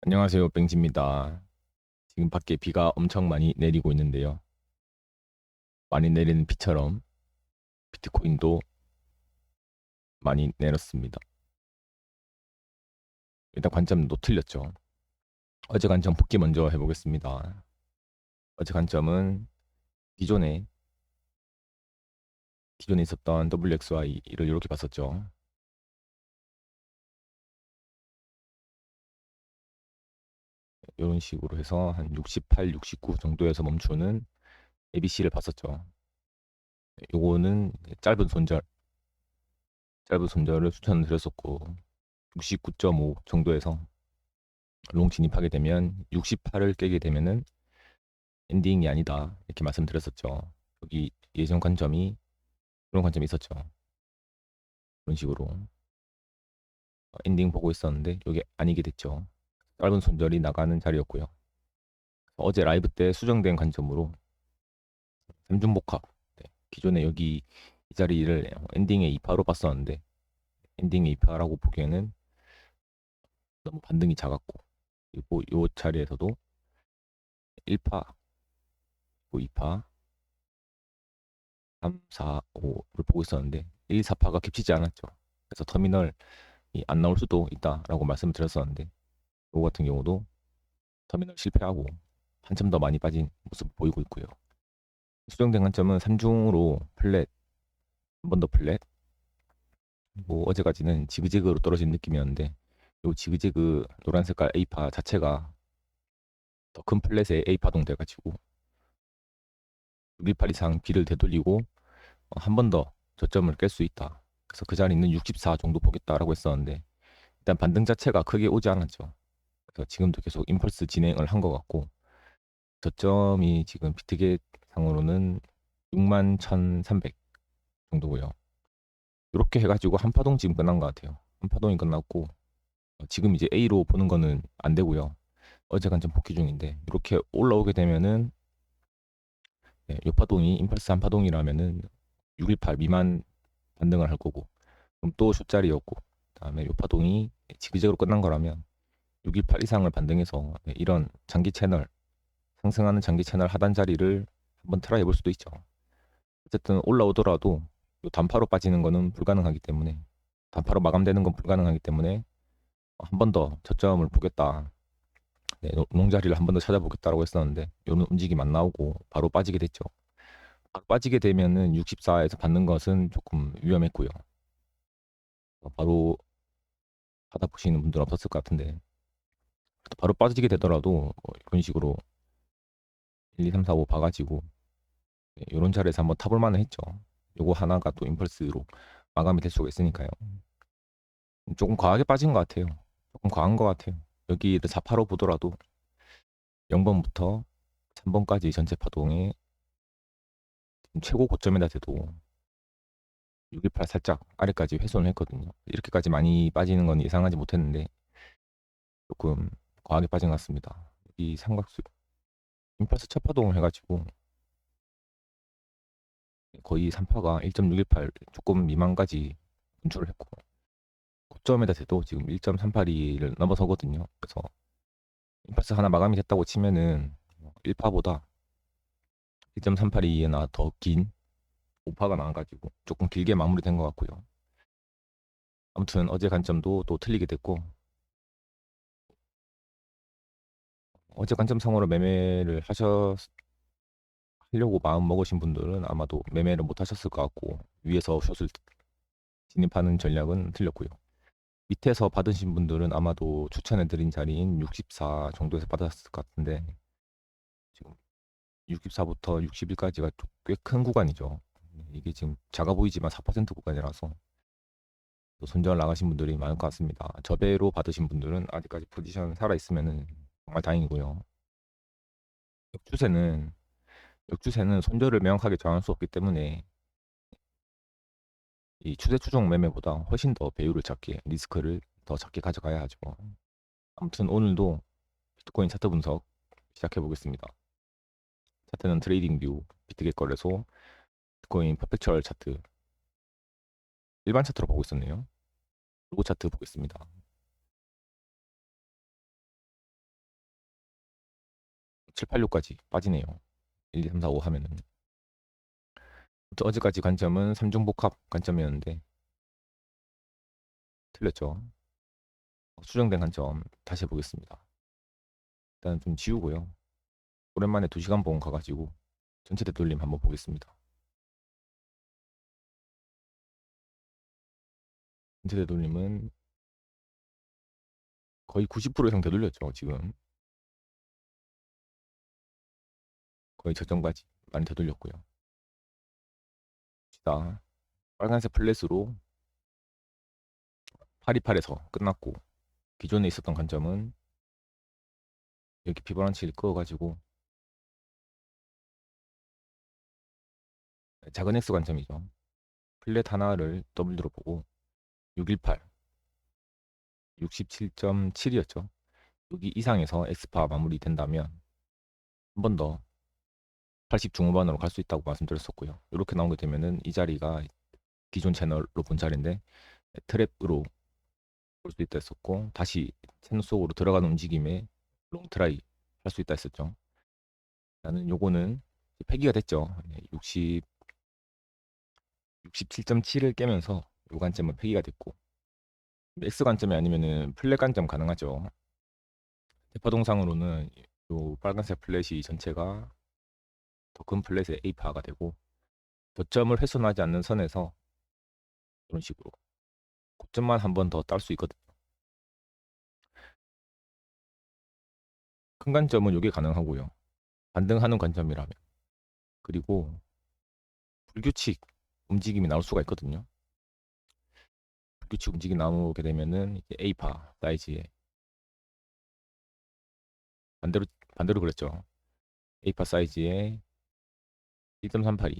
안녕하세요. 뱅지입니다. 지금 밖에 비가 엄청 많이 내리고 있는데요. 많이 내리는 비처럼 비트코인도 많이 내렸습니다. 일단 관점도 틀렸죠. 어제 관점 복귀 먼저 해보겠습니다. 어제 관점은 기존에 있었던 WXY를 이렇게 봤었죠. 이런 식으로 해서 한 68, 69 정도에서 멈추는 ABC를 봤었죠. 요거는 짧은 손절을 추천드렸었고 69.5 정도에서 롱 진입하게 되면 68을 깨게 되면은 엔딩이 아니다 이렇게 말씀드렸었죠. 여기 예전 관점이 그런 관점이 있었죠. 그런 식으로 엔딩 보고 있었는데 이게 아니게 됐죠. 짧은 손절이 나가는 자리였고요. 어제 라이브 때 수정된 관점으로 삼중복합, 네, 기존에 여기 이 자리를 엔딩의 2파로 봤었는데 엔딩의 2파라고 보기에는 너무 반등이 작았고, 그리고 이 자리에서도 1파, 2파, 3, 4, 5를 보고 있었는데 1, 4파가 겹치지 않았죠. 그래서 터미널이 안 나올 수도 있다라고 말씀을 드렸었는데 이거 같은 경우도 터미널 실패하고 한참 더 많이 빠진 모습 보이고 있고요. 수정된 관점은 3중으로 플랫, 한 번 더 플랫. 뭐 어제까지는 지그재그로 떨어진 느낌이었는데 요 지그재그 노란 색깔 A파 자체가 더 큰 플랫에 A 파동 돼가지고 618 이상 B를 되돌리고 한 번 더 저점을 깰 수 있다. 그래서 그 자리는 64 정도 보겠다라고 했었는데 일단 반등 자체가 크게 오지 않았죠. 그래서 지금도 계속 임펄스 진행을 한 것 같고 저점이 지금 비트겟 상으로는 61,300 정도고요. 이렇게 해가지고 한 파동 지금 끝난 것 같아요. 한 파동이 끝났고 지금 이제 A로 보는 거는 안 되고요. 어제 관점 복귀 중인데 이렇게 올라오게 되면은 네, 요 파동이 임펄스 한 파동이라면은 618 미만 반등을 할 거고 그럼 또 숏자리였고 그다음에 요 파동이 지그재그로 끝난 거라면 618 이상을 반등해서 네, 이런 장기 채널 상승하는 장기 채널 하단 자리를 한번 트라이 해볼 수도 있죠. 어쨌든 올라오더라도 요 단파로 빠지는 거는 불가능하기 때문에 단파로 마감되는 건 불가능하기 때문에 한 번 더 저점을 보겠다. 네, 농자리를 한 번 더 찾아보겠다라고 했었는데 요런 움직임 안 나오고 바로 빠지게 됐죠. 바로 빠지게 되면은 64에서 받는 것은 조금 위험했고요. 바로 받아보시는 분들은 없었을 것 같은데 바로 빠지게 되더라도 이런 식으로 1, 2, 3, 4, 5 봐가지고 이런 자리에서 한번 타볼 만은 했죠. 요거 하나가 또 임펄스로 마감이 될 수가 있으니까요. 조금 과하게 빠진 것 같아요. 조금 과한 것 같아요. 여기를 4파로 보더라도 0번부터 3번까지 전체 파동의 최고 고점에다 대도 618 살짝 아래까지 훼손을 했거든요. 이렇게까지 많이 빠지는 건 예상하지 못했는데 조금 과하게 빠진 것 같습니다. 이 삼각수 임펄스 첫 파동을 해가지고 거의 3파가 1.618 조금 미만까지 분출을 했고 고점에다 대도 지금 1.382를 넘어서거든요. 그래서 임펄스 하나 마감이 됐다고 치면은 1파보다 1.382나 더 긴 5파가 나와가지고 조금 길게 마무리된 것 같고요. 아무튼 어제 관점도 또 틀리게 됐고 어제 관점상으로 매매를 하려고 마음 먹으신 분들은 아마도 매매를 못 하셨을 것 같고 위에서 숏을 진입하는 전략은 틀렸고요. 밑에서 받으신 분들은 아마도 추천해드린 자리인 64 정도에서 받았을 것 같은데 지금 64부터 61까지가 꽤 큰 구간이죠. 이게 지금 작아 보이지만 4% 구간이라서 또 손절 나가신 분들이 많을 것 같습니다. 저배로 받으신 분들은 아직까지 포지션 살아 있으면 정말 다행이고요. 역추세는 손절을 명확하게 정할 수 없기 때문에 이 추세 추종 매매보다 훨씬 더 배율을 작게 리스크를 더 작게 가져가야 하죠. 아무튼 오늘도 비트코인 차트 분석 시작해 보겠습니다. 차트는 트레이딩 뷰, 비트겟 거래소, 비트코인 퍼펙추얼 차트 일반 차트로 보고 있었네요. 로고 차트 보겠습니다. 7, 8, 6까지 빠지네요. 1, 2, 3, 4, 5 하면은. 어제까지 관점은 3중 복합 관점이었는데 틀렸죠. 수정된 관점 다시 해보겠습니다. 일단 좀 지우고요. 오랜만에 2시간 보험 가가지고 전체 되돌림 한번 보겠습니다. 전체 되돌림은 거의 90% 이상 되돌렸죠. 지금 거의 저점까지 많이 되돌렸고요. 자, 빨간색 플랫으로 828에서 끝났고 기존에 있었던 관점은 여기 피보나치를 그어가지고 작은 X 관점이죠. 플랫 하나를 W로 보고 618, 67.7이었죠. 여기 이상에서 X파 마무리된다면 한 번 더 80 중후반으로 갈 수 있다고 말씀드렸었고요. 이렇게 나오게 되면은 이 자리가 기존 채널로 본 자리인데 트랩으로 볼 수 있다 했었고 다시 채널 속으로 들어가는 움직임에 롱트라이 할 수 있다 했었죠. 나는 요거는 폐기가 됐죠. 67.7을 깨면서 요 관점은 폐기가 됐고 X 관점이 아니면은 플랫 관점 가능하죠. 대파동상으로는 요 빨간색 플랫이 전체가 더 큰 플랫의 A파가 되고 저점을 훼손하지 않는 선에서 이런 식으로 고점만 한 번 더 딸 수 있거든요. 큰 관점은 요게 가능하고요. 반등하는 관점이라면 그리고 불규칙 움직임이 나올 수가 있거든요. 불규칙 움직임이 나오게 되면은 이제 A파 사이즈에 반대로 그랬죠. A파 사이즈에 1.382,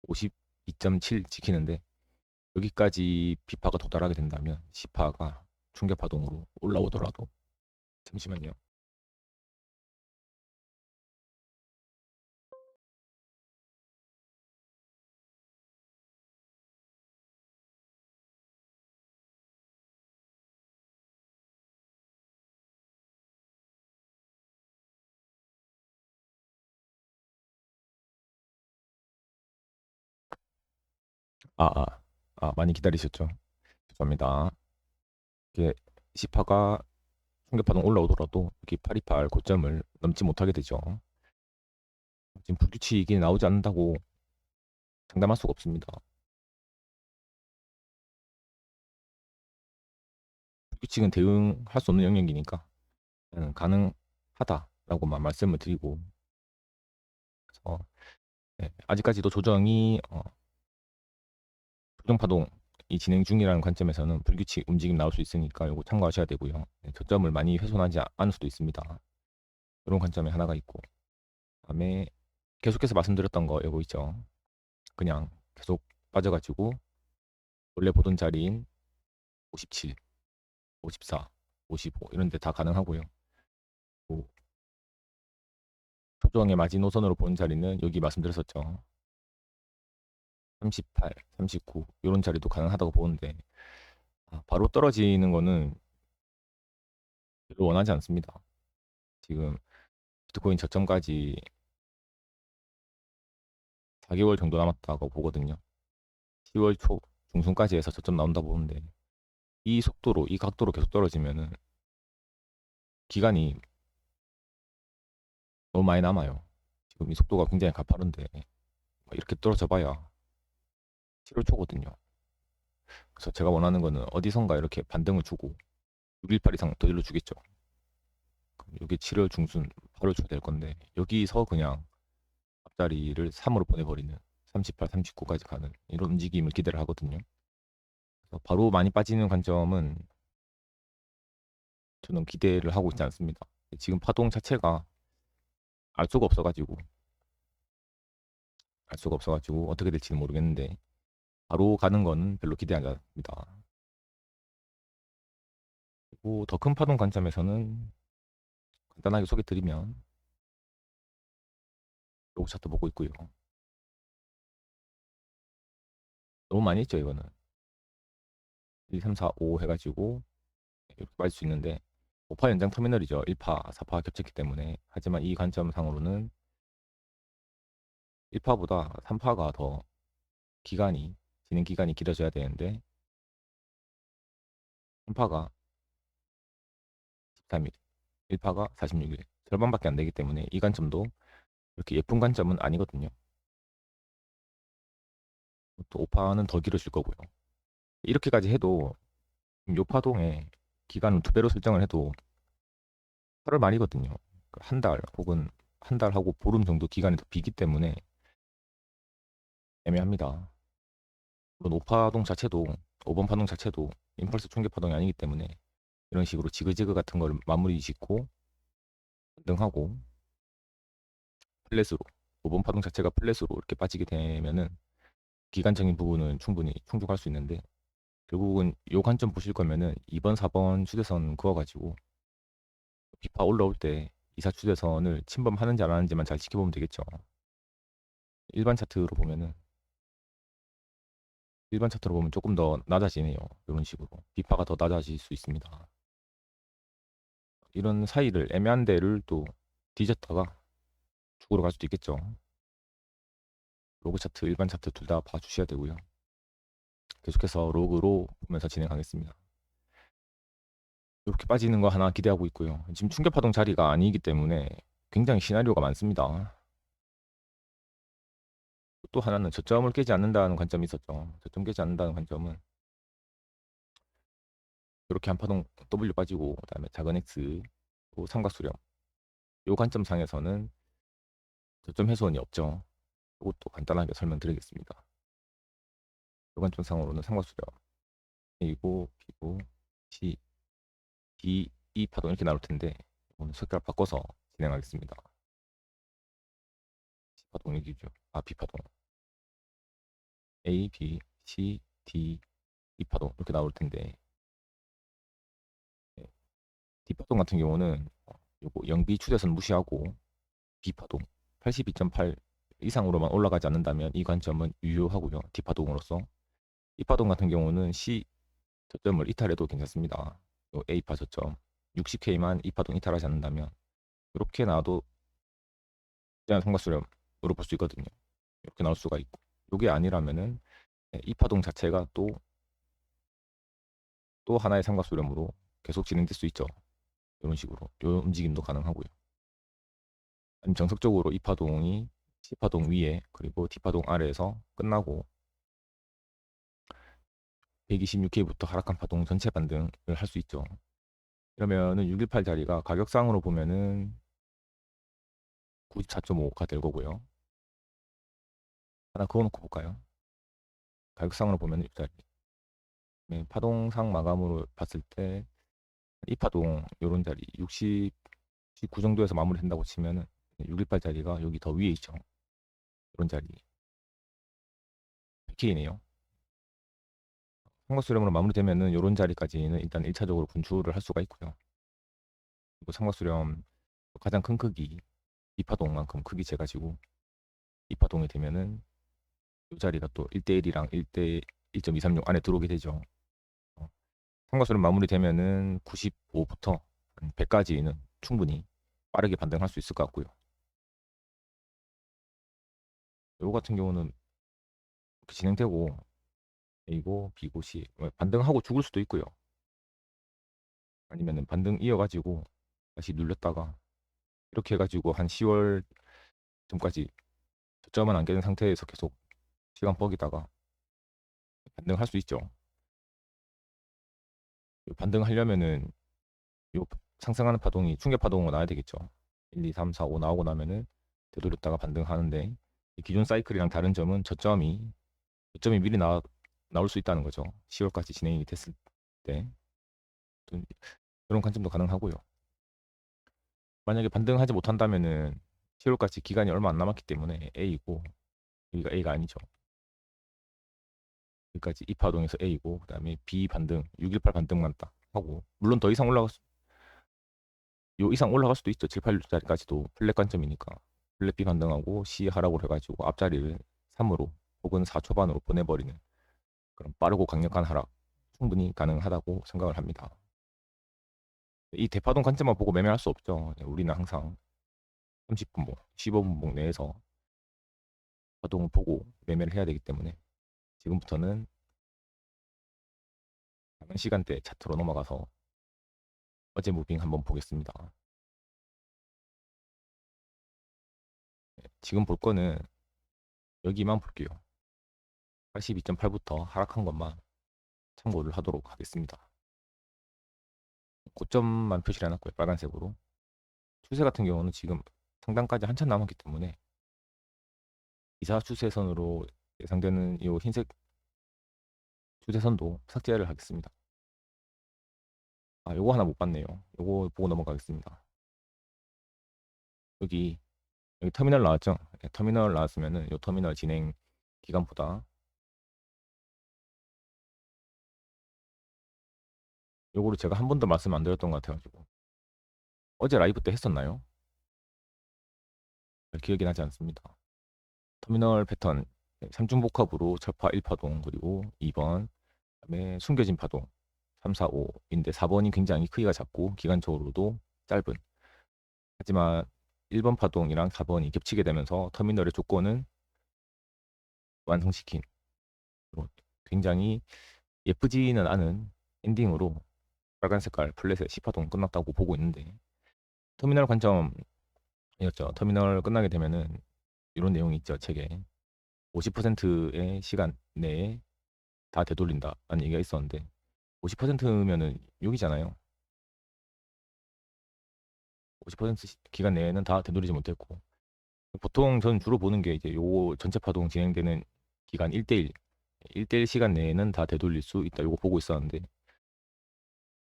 52.7 지키는데 여기까지 B파가 도달하게 된다면 C파가 충격 파동으로 올라오더라도 잠시만요. 아, 아, 많이 기다리셨죠? 죄송합니다. 이게 C파가 충격 파동 올라오더라도 여기 828 고점을 넘지 못하게 되죠. 지금 불규칙이 나오지 않는다고 장담할 수가 없습니다. 불규칙은 대응할 수 없는 영역이니까 가능하다라고만 말씀을 드리고 그래서 아직까지도 조정이 조정 파동이 진행 중이라는 관점에서는 불규칙 움직임 나올 수 있으니까 이거 참고하셔야 되고요. 저점을 많이 훼손하지 않을 수도 있습니다. 이런 관점이 하나가 있고 그다음에 계속해서 말씀드렸던 거 이거 있죠. 그냥 계속 빠져가지고 원래 보던 자리인 57, 54, 55 이런 데 다 가능하고요. 뭐 조정의 마지노선으로 보는 자리는 여기 말씀드렸었죠. 38, 39 이런 자리도 가능하다고 보는데 바로 떨어지는 거는 별로 원하지 않습니다. 지금 비트코인 저점까지 4개월 정도 남았다고 보거든요. 10월 초 중순까지 해서 저점 나온다 보는데 이 속도로 이 각도로 계속 떨어지면은 기간이 너무 많이 남아요. 지금 이 속도가 굉장히 가파른데 이렇게 떨어져 봐야 7월 초거든요. 그래서 제가 원하는 거는 어디선가 이렇게 반등을 주고 618 이상 더 일러주겠죠. 이게 7월 중순 8월 초 될 건데 여기서 그냥 앞자리를 3으로 보내버리는 38, 39까지 가는 이런 움직임을 기대를 하거든요. 그래서 바로 많이 빠지는 관점은 저는 기대를 하고 있지 않습니다. 지금 파동 자체가 알 수가 없어가지고 어떻게 될지는 모르겠는데 바로 가는 거는 별로 기대하지 않습니다. 그리고 더 큰 파동 관점에서는 간단하게 소개드리면 로그 차트 보고 있고요. 너무 많이 했죠 이거는 1, 3, 4, 5 해가지고 이렇게 빠질 수 있는데 5파 연장 터미널이죠. 1파, 4파 겹쳤기 때문에. 하지만 이 관점상으로는 1파보다 3파가 더 진행 기간이 길어져야 되는데 3파가 13일, 1파가 46일, 절반밖에 안 되기 때문에 이 관점도 이렇게 예쁜 관점은 아니거든요. 또 5파는 더 길어질 거고요. 이렇게까지 해도 요파동의 기간을 2배로 설정을 해도 8월 말이거든요. 한 달 혹은 한 달하고 보름 정도 기간이 더 비기 때문에 애매합니다. 물론 5파동 자체도 5번 파동 자체도 임펄스 충격 파동이 아니기 때문에 이런 식으로 지그재그 같은 걸 마무리 짓고 등하고 플랫으로 5번 파동 자체가 플랫으로 이렇게 빠지게 되면은 기간적인 부분은 충분히 충족할 수 있는데 결국은 요 관점 보실 거면은 2번, 4번 추세선 그어가지고 비파 올라올 때 이사 추세선을 침범하는지 안 하는지만 잘 지켜보면 되겠죠. 일반 차트로 보면은 일반 차트로 보면 조금 더 낮아지네요. 이런 식으로 비파가 더 낮아질 수 있습니다. 이런 사이를 애매한 데를 또 뒤졌다가 죽으러 갈 수도 있겠죠. 로그 차트, 일반 차트 둘 다 봐주셔야 되고요. 계속해서 로그로 보면서 진행하겠습니다. 이렇게 빠지는 거 하나 기대하고 있고요. 지금 충격파동 자리가 아니기 때문에 굉장히 시나리오가 많습니다. 또 하나는 저점을 깨지 않는다는 관점이 있었죠. 저점 깨지 않는다는 관점은 이렇게 한 파동 W 빠지고 그다음에 작은 X 또 삼각수렴 이 관점상에서는 저점 해소원이 없죠. 이것도 간단하게 설명드리겠습니다. 이 관점상으로는 삼각수렴 A고 B고 C, D, E 파동 이렇게 나올 텐데 오늘 색깔 바꿔서 진행하겠습니다. C 파동 여기죠. B 파동 A, B, C, D, E 파동 이렇게 나올 텐데 D파동 같은 경우는 요거 영비 추세선 무시하고 B파동 82.8 이상으로만 올라가지 않는다면 이 관점은 유효하고요. D파동으로서 E파동 같은 경우는 C 저점을 이탈해도 괜찮습니다. 요 A파 저점 60K만 E파동 이탈하지 않는다면 이렇게 나와도 제한 성과수렴으로 볼 수 있거든요. 이렇게 나올 수가 있고 이게 아니라면은 E파동 자체가 또 하나의 삼각수렴으로 계속 진행될 수 있죠. 이런 식으로 이 움직임도 가능하고요. 아니면 정석적으로 이 파동이 C파동 위에 그리고 D파동 아래에서 끝나고 126K부터 하락한 파동 전체 반등을 할 수 있죠. 그러면은 618 자리가 가격상으로 보면은 94.5가 될 거고요. 하나 그어놓고 볼까요? 가격상으로 보면 이 자리. 네, 파동상 마감으로 봤을 때 이 파동 요런 자리 69 정도에서 마무리된다고 치면은 618 자리가 여기 더 위에 있죠. 이런 자리 100K네요. 삼각수렴으로 마무리되면은 요런 자리까지는 일단 1차적으로 분출을 할 수가 있고요. 그리고 삼각수렴 가장 큰 크기 2파동만큼 크기 재가지고 2파동이 되면은 이 자리가 또 1대1이랑 1대 1.236 안에 들어오게 되죠. 삼각수렴 마무리되면은 95부터 100까지는 충분히 빠르게 반등할 수 있을 것 같고요. 요거 같은 경우는 진행되고 A고 B고 C 반등하고 죽을 수도 있고요. 아니면은 반등 이어가지고 다시 눌렸다가 이렇게 해가지고 한 10월 전까지 저점은 안 깨는 상태에서 계속 시간 뻑이다가 반등할 수 있죠. 반등하려면은 요 상승하는 파동이 충격 파동으로 나와야 되겠죠. 1, 2, 3, 4, 5 나오고 나면은 되돌렸다가 반등하는데 기존 사이클이랑 다른 점은 저점이 미리 나올 수 있다는 거죠. 10월까지 진행이 됐을 때 그런 관점도 가능하고요. 만약에 반등하지 못한다면은 10월까지 기간이 얼마 안 남았기 때문에 A이고 여기가 A가 아니죠. 여기까지 이 파동에서 A고 그다음에 B 반등 618 반등만 딱 하고 물론 더 이상 요 이상 올라갈 수도 있죠. 7, 8자리까지도 플랫 관점이니까 플랫 B 반등하고 C 하락으로 해가지고 앞자리를 3으로 혹은 4 초반으로 보내버리는 그런 빠르고 강력한 하락 충분히 가능하다고 생각을 합니다. 이 대파동 관점만 보고 매매할 수 없죠. 우리는 항상 30분봉, 15분봉 내에서 파동을 보고 매매를 해야 되기 때문에 지금부터는 다른 시간대 차트로 넘어가서 어제 무빙 한번 보겠습니다. 지금 볼 거는 여기만 볼게요. 82.8부터 하락한 것만 참고를 하도록 하겠습니다. 고점만 표시를 해놨고요. 빨간색으로. 추세 같은 경우는 지금 상단까지 한참 남았기 때문에 이사 추세선으로 예상되는 이 흰색 추세선도 삭제를 하겠습니다. 아, 요거 하나 못 봤네요. 요거 보고 넘어가겠습니다. 여기 터미널 나왔죠? 네, 터미널 나왔으면은 요 터미널 진행 기간보다 요거를 제가 한 번도 말씀 안 드렸던 것 같아가지고 어제 라이브 때 했었나요? 잘 기억이 나지 않습니다. 터미널 패턴 3중복합으로 철파 1파동 그리고 2번 그다음에 숨겨진 파동 3, 4, 5인데 4번이 굉장히 크기가 작고 기간적으로도 짧은 하지만 1번 파동이랑 4번이 겹치게 되면서 터미널의 조건은 완성시킨 굉장히 예쁘지는 않은 엔딩으로 빨간 색깔 플랫의 10파동 끝났다고 보고 있는데 터미널 관점이었죠. 터미널 끝나게 되면은 이런 내용이 있죠. 책에 50%의 시간 내에 다 되돌린다라는 얘기가 있었는데 50%면은 6이잖아요. 50% 기간 내에는 다 되돌리지 못했고 보통 저는 주로 보는 게 이제 요 전체 파동 진행되는 기간 1대1 시간 내에는 다 되돌릴 수 있다. 요거 보고 있었는데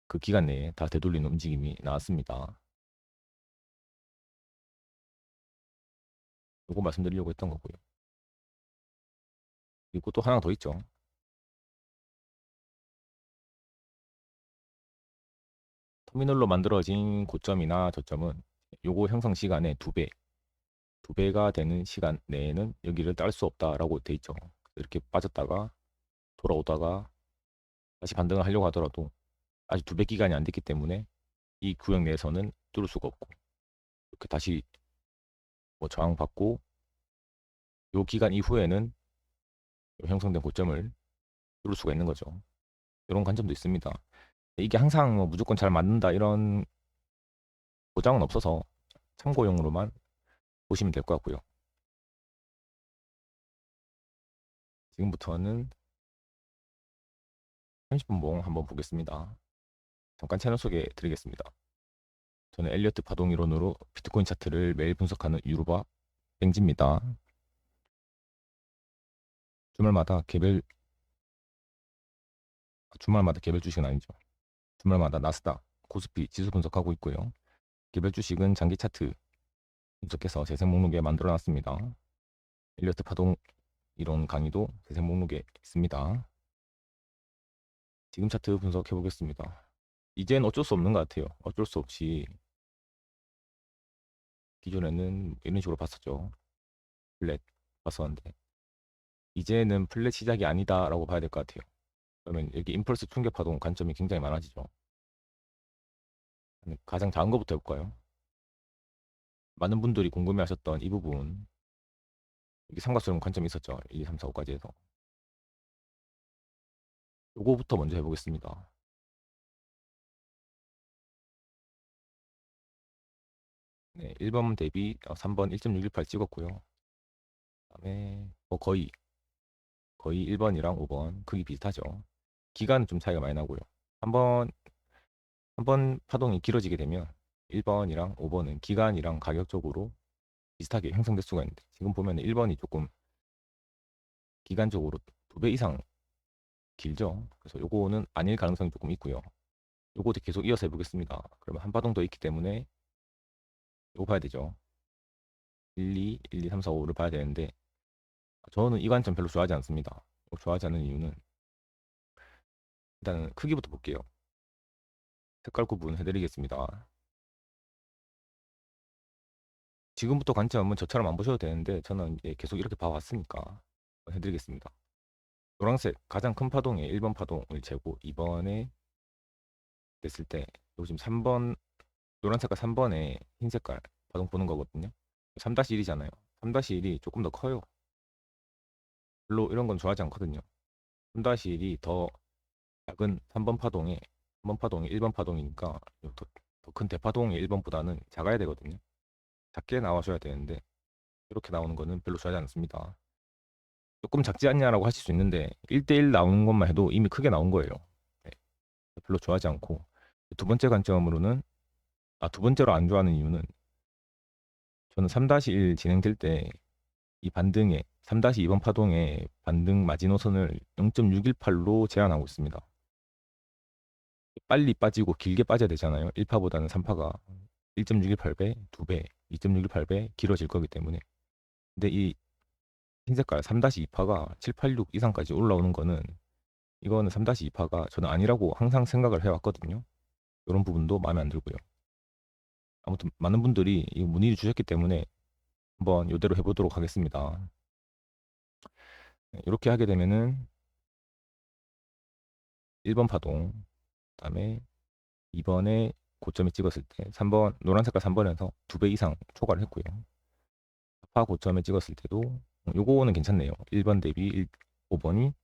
그 기간 내에 다 되돌리는 움직임이 나왔습니다. 요거 말씀드리려고 했던 거고요. 그리고 또 하나 더 있죠. 터미널로 만들어진 고점이나 저점은 요거 형성 시간의 2배, 2배가 되는 시간 내에는 여기를 딸 수 없다라고 돼 있죠. 이렇게 빠졌다가 돌아오다가 다시 반등을 하려고 하더라도 아직 2배 기간이 안 됐기 때문에 이 구역 내에서는 뚫을 수가 없고 이렇게 다시 뭐 저항받고 요 기간 이후에는 요 형성된 고점을 뚫을 수가 있는 거죠. 이런 관점도 있습니다. 이게 항상 뭐 무조건 잘 맞는다 이런 보장은 없어서 참고용으로만 보시면 될 것 같고요. 지금부터는 30분봉 한번 보겠습니다. 잠깐 채널 소개 드리겠습니다. 저는 엘리어트 파동 이론으로 비트코인 차트를 매일 분석하는 유로바 뱅지입니다. 주말마다 개별 주식은 아니죠. 주말마다 나스닥, 코스피 지수 분석하고 있고요. 개별 주식은 장기 차트 분석해서 재생 목록에 만들어 놨습니다. 엘리어트 파동 이론 강의도 재생 목록에 있습니다. 지금 차트 분석해 보겠습니다. 이젠 어쩔 수 없는 것 같아요. 어쩔 수 없이 기존에는 이런 식으로 봤었죠. 플랫 봤었는데 이제는 플랫 시작이 아니다라고 봐야 될 것 같아요. 그러면 여기 임펄스 충격 파동 관점이 굉장히 많아지죠. 가장 작은 것부터 해볼까요? 많은 분들이 궁금해하셨던 이 부분 여기 삼각수렴 관점이 있었죠. 1, 2, 3, 4, 5까지 해서 요거부터 먼저 해보겠습니다. 네, 1번 대비 3번 1.618 찍었고요. 그다음에 거의 1번이랑 5번 크기 비슷하죠. 기간은 좀 차이가 많이 나고요. 한번 파동이 길어지게 되면 1번이랑 5번은 기간이랑 가격적으로 비슷하게 형성될 수가 있는데 지금 보면 1번이 조금 기간적으로 2배 이상 길죠. 그래서 요거는 아닐 가능성이 조금 있고요. 요것도 계속 이어서 해보겠습니다. 그러면 한 파동 더 있기 때문에 요거 봐야 되죠. 1, 2, 3, 4, 5를 봐야 되는데 저는 이 관점 별로 좋아하지 않습니다. 좋아하지 않는 이유는 일단 크기부터 볼게요. 색깔 구분 해드리겠습니다. 지금부터 관점은 저처럼 안 보셔도 되는데 저는 계속 이렇게 봐왔으니까 해드리겠습니다. 노란색 가장 큰 파동의 1번 파동을 재고 2번에 됐을 때 그리고 지금 3번 노란 색깔 3번에 흰 색깔 파동 보는 거거든요. 3-1이잖아요. 3-1이 조금 더 커요. 별로 이런 건 좋아하지 않거든요. 3-1이 더 작은 3번 파동에 3번 파동이 1번 파동이니까 더 큰 대파동의 1번보다는 작아야 되거든요. 작게 나와줘야 되는데 이렇게 나오는 거는 별로 좋아하지 않습니다. 조금 작지 않냐라고 하실 수 있는데 1대1 나오는 것만 해도 이미 크게 나온 거예요. 네, 별로 좋아하지 않고 두 번째 관점으로는 두 번째로 안 좋아하는 이유는 저는 3-1 진행될 때 이 반등에 3-2번 파동의 반등 마지노선을 0.618로 제한하고 있습니다. 빨리 빠지고 길게 빠져야 되잖아요. 1파보다는 3파가 1.618배, 2배, 2.618배 길어질 거기 때문에. 근데 이 흰색깔 3-2파가 786 이상까지 올라오는 거는 이거는 3-2파가 저는 아니라고 항상 생각을 해왔거든요. 이런 부분도 마음에 안 들고요. 아무튼 많은 분들이 이 문의를 주셨기 때문에 한번 이대로 해보도록 하겠습니다. 이렇게 하게 되면은 1번 파동, 그다음에 2번에 고점에 찍었을 때 3번 노란 색깔 3번에서 2배 이상 초과를 했고요. 4파 고점에 찍었을 때도 요거는 괜찮네요. 1번 대비 5번이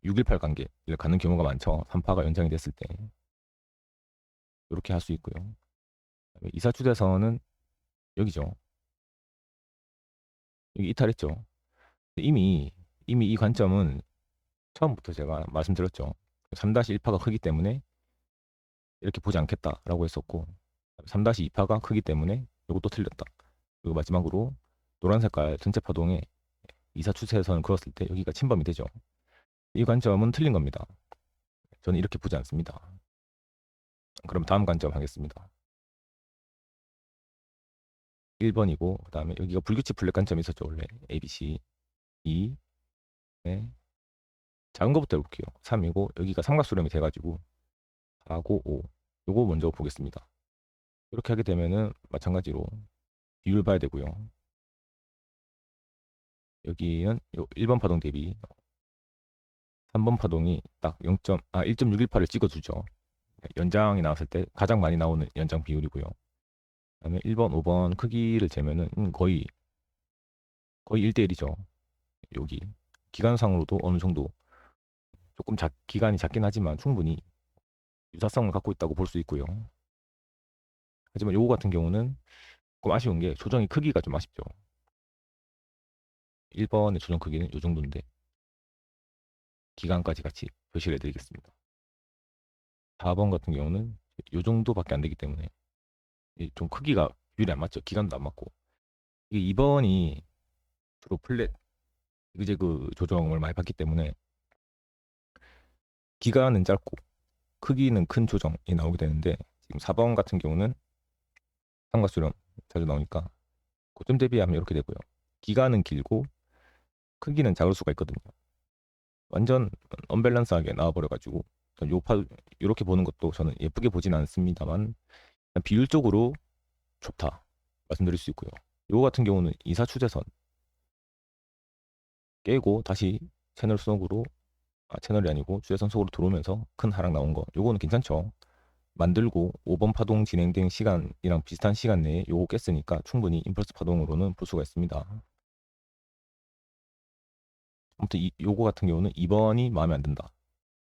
618 관계를 가는 경우가 많죠. 3파가 연장이 됐을 때 이렇게 할 수 있고요. 이사추대선은 여기죠. 여기 이탈했죠. 이미 이 관점은 처음부터 제가 말씀드렸죠. 3-1파가 크기 때문에 이렇게 보지 않겠다라고 했었고 3-2파가 크기 때문에 이것도 틀렸다. 그리고 마지막으로 노란 색깔 전체 파동에 이사 추세선을 그었을 때 여기가 침범이 되죠. 이 관점은 틀린 겁니다. 저는 이렇게 보지 않습니다. 그럼 다음 관점 하겠습니다. 1번이고 그 다음에 여기가 불규칙 블랙 관점이 있었죠. 원래 ABC 2 네. 작은 것부터 해볼게요. 3이고 여기가 삼각수렴이 돼가지고 4, 9, 5 요거 먼저 보겠습니다. 이렇게 하게 되면은 마찬가지로 비율 봐야 되고요. 여기는 1번 파동 대비 3번 파동이 딱 1.618을 찍어주죠. 연장이 나왔을 때 가장 많이 나오는 연장 비율이고요. 그다음에 1번, 5번 크기를 재면은 거의 1대1이죠. 여기 기간상으로도 어느 정도 조금 기간이 작긴 하지만 충분히 유사성을 갖고 있다고 볼 수 있고요. 하지만 요거 같은 경우는 조금 아쉬운 게 조정의 크기가 좀 아쉽죠. 1번의 조정 크기는 요 정도인데 기간까지 같이 표시를 해드리겠습니다. 4번 같은 경우는 요 정도밖에 안 되기 때문에 좀 크기가 비율이 안 맞죠. 기간도 안 맞고 이게 2번이 주로 플랫 이제 그 조정을 많이 받기 때문에 기간은 짧고 크기는 큰 조정이 나오게 되는데 지금 4번 같은 경우는 삼각수렴 자주 나오니까 고점 대비하면 이렇게 되고요. 기간은 길고 크기는 작을 수가 있거든요. 완전 언밸런스하게 나와버려가지고 이렇게 보는 것도 저는 예쁘게 보진 않습니다만 비율적으로 좋다 말씀드릴 수 있고요. 요거 같은 경우는 이사 추세선 깨고 다시 채널 속으로 채널이 아니고 추세선 속으로 들어오면서 큰 하락 나온 거 요거는 괜찮죠. 만들고 5번 파동 진행된 시간이랑 비슷한 시간 내에 요거 깼으니까 충분히 임펄스 파동으로는 볼 수가 있습니다. 아무튼 요거 같은 경우는 2번이 마음에 안 든다.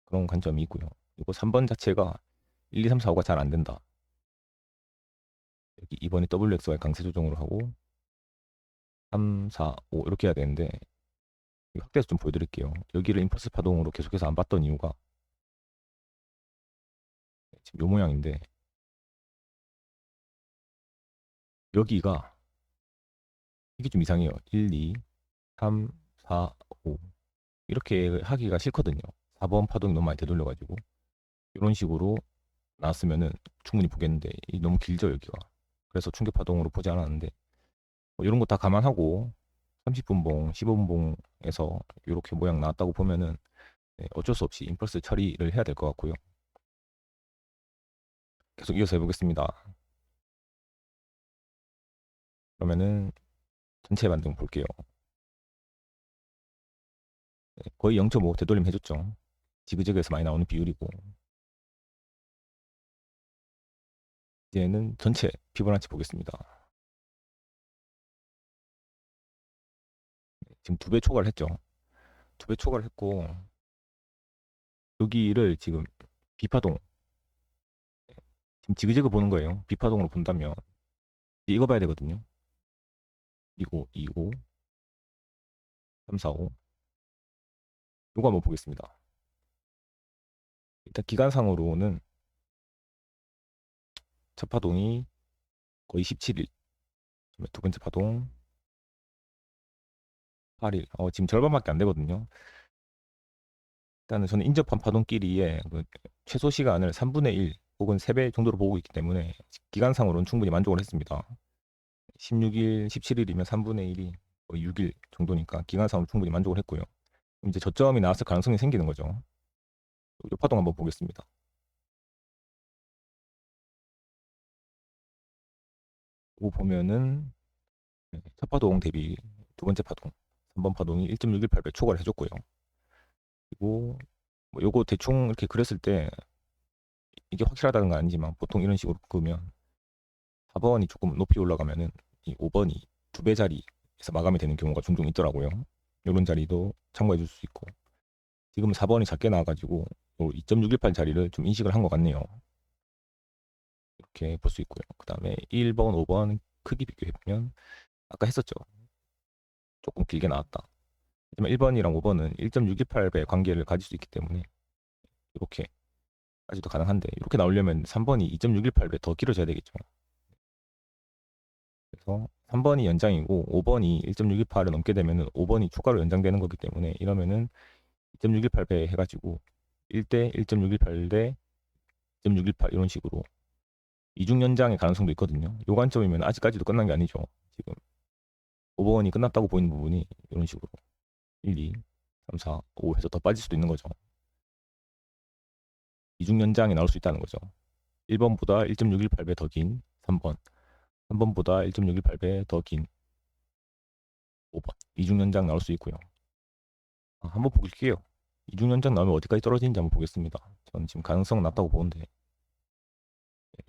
그런 관점이 있고요. 그리고 3번 자체가 1, 2, 3, 4, 5가 잘 안 된다. 여기 2번이 WXY 강세 조정으로 하고 3, 4, 5 이렇게 해야 되는데 확대해서 좀 보여드릴게요. 여기를 임펄스 파동으로 계속해서 안 봤던 이유가 지금 요 모양인데 여기가 이게 좀 이상해요. 1, 2, 3, 4, 5 이렇게 하기가 싫거든요. 4번 파동이 너무 많이 되돌려가지고 이런 식으로 나왔으면은 충분히 보겠는데 너무 길죠 여기가. 그래서 충격 파동으로 보지 않았는데 이런 거 다 감안하고 30분봉, 15분봉에서 이렇게 모양 나왔다고 보면은 어쩔 수 없이 임펄스 처리를 해야 될 것 같고요. 계속 이어서 해보겠습니다. 그러면은 전체 반등 볼게요. 거의 0.5 되돌림 해줬죠. 지그재그에서 많이 나오는 비율이고 이제는 전체 피보나치 보겠습니다. 지금 2배 초과를 했죠. 2배 초과를 했고 여기를 지금 비파동 지금 지그재그 보는 거예요. 비파동으로 본다면 이거 봐야 되거든요. 25, 25, 3, 4, 5 요거 한번 보겠습니다. 일단 기간상으로는 첫 파동이 거의 17일, 두 번째 파동 8일. 지금 절반밖에 안 되거든요. 일단은 저는 인접한 파동끼리의 그 최소 시간을 3분의 1 혹은 3배 정도로 보고 있기 때문에 기간상으로는 충분히 만족을 했습니다. 16일, 17일이면 3분의 1이 거의 6일 정도니까 기간상으로 충분히 만족을 했고요. 이제 저점이 나왔을 가능성이 생기는 거죠. 이 파동 한번 보겠습니다. 이거 보면은 첫 파동 대비 두 번째 파동, 3번 파동이 1.618배 초과를 해줬고요. 그리고 뭐 요거 대충 이렇게 그렸을 때 이게 확실하다는 건 아니지만 보통 이런 식으로 그으면 4번이 조금 높이 올라가면은 이 5번이 2배 자리에서 마감이 되는 경우가 종종 있더라고요. 이런 자리도 참고해 줄 수 있고 지금 4번이 작게 나와가지고 2.618 자리를 좀 인식을 한 것 같네요. 이렇게 볼 수 있고요. 그 다음에 1번, 5번 크기 비교해보면 아까 했었죠. 조금 길게 나왔다. 하지만 1번이랑 5번은 1.618배 관계를 가질 수 있기 때문에 이렇게까지도 가능한데 이렇게 나오려면 3번이 2.618배 더 길어져야 되겠죠. 그래서 3번이 연장이고 5번이 1.618을 넘게 되면은 5번이 추가로 연장되는 거기 때문에 이러면은 2.618배 해가지고 1대 1.618 대 2.618 이런 식으로 이중 연장의 가능성도 있거든요. 요 관점이면 아직까지도 끝난 게 아니죠. 지금 5번이 끝났다고 보이는 부분이 이런 식으로 1, 2, 3, 4, 5 해서 더 빠질 수도 있는 거죠. 이중 연장이 나올 수 있다는 거죠. 1번보다 1.618배 더 긴 3번, 3번보다 1.618배 더 긴 5번. 이중 연장 나올 수 있고요. 한번 볼게요. 이중 연장 나오면 어디까지 떨어지는지 한번 보겠습니다. 저는 지금 가능성 낮다고 보는데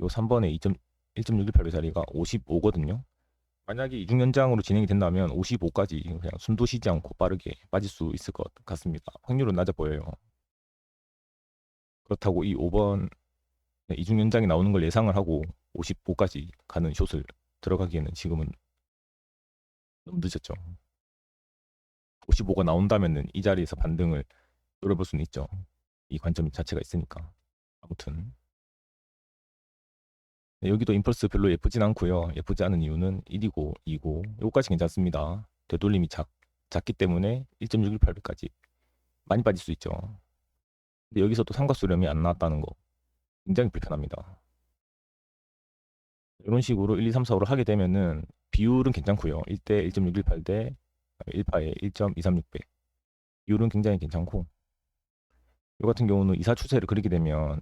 요 3번에 1.618배 자리가 55거든요. 만약에 이중 연장으로 진행이 된다면 55까지 그냥 숨도 쉬지 않고 빠르게 빠질 수 있을 것 같습니다. 확률은 낮아 보여요. 그렇다고 이 5번 이중 연장이 나오는 걸 예상을 하고 55까지 가는 숏을 들어가기에는 지금은 너무 늦었죠. 55가 나온다면은 이 자리에서 반등을 노려볼 수는 있죠. 이 관점 자체가 있으니까. 아무튼 여기도 임펄스 별로 예쁘진 않고요. 예쁘지 않은 이유는 1이고 2고 요거까지 괜찮습니다. 되돌림이 작기 때문에 1.618배까지 많이 빠질 수 있죠. 근데 여기서 또 삼각수렴이 안 나왔다는 거 굉장히 불편합니다. 이런 식으로 1, 2, 3, 4, 5를 하게 되면은 비율은 괜찮고요. 1대 1.618 대 1파에 1.236배. 비율은 굉장히 괜찮고 이 같은 경우는 이사 추세를 그리게 되면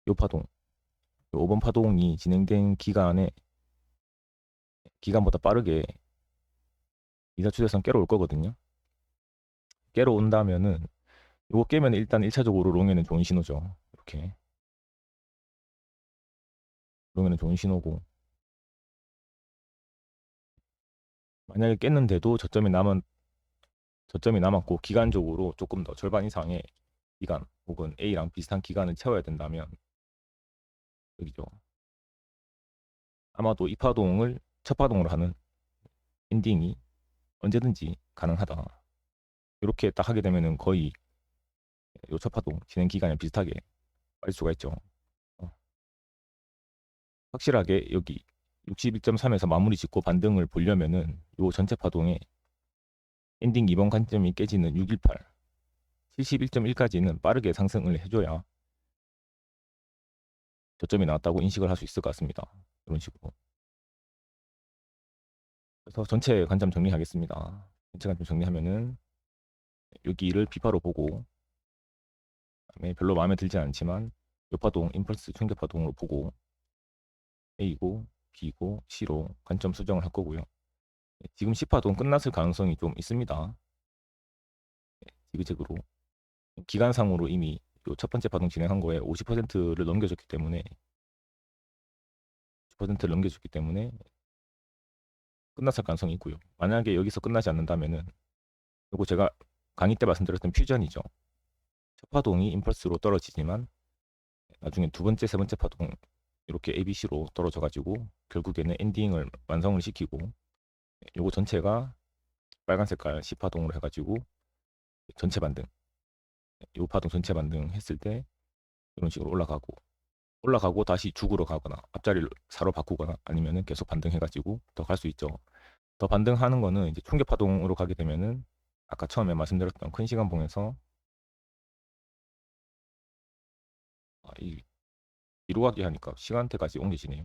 요 파동, 요 5번 파동이 진행된 기간보다 빠르게 이사 추세선 깨러 올 거거든요. 깨러 온다면은 요거 깨면 일단 1차적으로 롱에는 좋은 신호죠. 이렇게 롱에는 좋은 신호고 만약에 깼는데도 저점이 남았고 기간적으로 조금 더 절반 이상의 기간 혹은 A랑 비슷한 기간을 채워야 된다면 여기죠. 아마도 이 파동을 첫 파동으로 하는 엔딩이 언제든지 가능하다. 이렇게 딱 하게 되면은 거의 요 첫 파동 진행 기간이 비슷하게 빠질 수가 있죠. 확실하게 여기 61.3에서 마무리 짓고 반등을 보려면은 요 전체 파동의 엔딩 2번 관점이 깨지는 618, 71.1까지는 빠르게 상승을 해줘야 저점이 나왔다고 인식을 할 수 있을 것 같습니다. 이런 식으로. 그래서 전체 관점 정리하겠습니다. 전체 관점 정리하면은 여기를 비파로 보고 그다음에 별로 마음에 들지 않지만 요 파동 임펄스 충격 파동으로 보고 A고 B고 C로 관점 수정을 할 거고요. 지금 C파동 끝났을 가능성이 좀 있습니다. 지그재그로 기간상으로 이미 요 첫 번째 파동 진행한 거에 50%를 넘겨줬기 때문에 50%를 넘겨줬기 때문에 끝났을 가능성이 있고요. 만약에 여기서 끝나지 않는다면은 요거 제가 강의 때 말씀드렸던 퓨전이죠. 첫 파동이 임펄스로 떨어지지만 나중에 두 번째, 세 번째 파동 이렇게 ABC로 떨어져 가지고 결국에는 엔딩을 완성을 시키고 요거 전체가 빨간 색깔 C파동으로 해 가지고 전체 반등, 요 파동 전체 반등 했을 때 이런 식으로 올라가고 다시 죽으러 가거나 앞자리를 4로 바꾸거나 아니면은 계속 반등해 가지고 더 갈 수 있죠. 더 반등하는 거는 이제 충격 파동으로 가게 되면은 아까 처음에 말씀드렸던 큰 시간봉에서 이 뒤로 가기 하니까 시간대까지 옮겨지네요.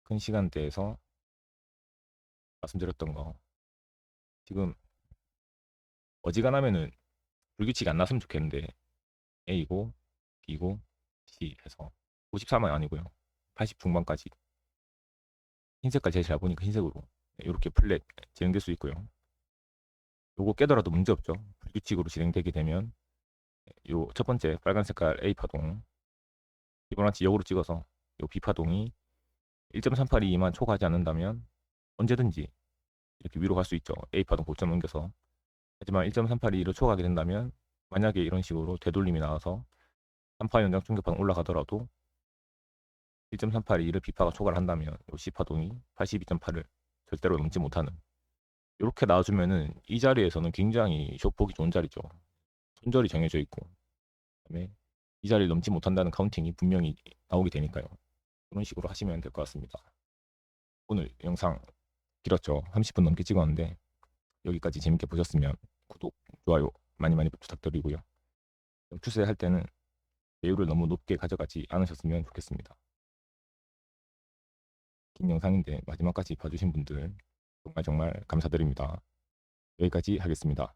큰 시간대에서 말씀드렸던 거 지금 어지간하면은 불규칙이 안 났으면 좋겠는데 A고 B고 C 해서 54만 아니고요. 80 중반까지 흰 색깔 제일 잘 보니까 흰색으로 이렇게 플랫 진행될 수 있고요. 요거 깨더라도 문제없죠. 불규칙으로 진행되게 되면 요 첫 번째 빨간 색깔 A 파동 피보나치 역으로 찍어서 요 B 파동이 1.382만 초과하지 않는다면 언제든지 이렇게 위로 갈 수 있죠. A 파동 고점 넘겨서. 하지만 1.382를 초과하게 된다면 만약에 이런 식으로 되돌림이 나와서 3파 연장 충격파동 올라가더라도 1.382를 B파가 초과를 한다면 요 C파동이 82.8을 절대로 넘지 못하는 이렇게 나와주면은 이 자리에서는 굉장히 보기 좋은 자리죠. 손절이 정해져 있고 그다음에 이 자리를 넘지 못한다는 카운팅이 분명히 나오게 되니까요. 그런 식으로 하시면 될 것 같습니다. 오늘 영상 길었죠. 30분 넘게 찍었는데 여기까지 재밌게 보셨으면 구독, 좋아요 많이 많이 부탁드리고요. 추세할 때는 배율을 너무 높게 가져가지 않으셨으면 좋겠습니다. 긴 영상인데 마지막까지 봐주신 분들 정말 정말 감사드립니다. 여기까지 하겠습니다.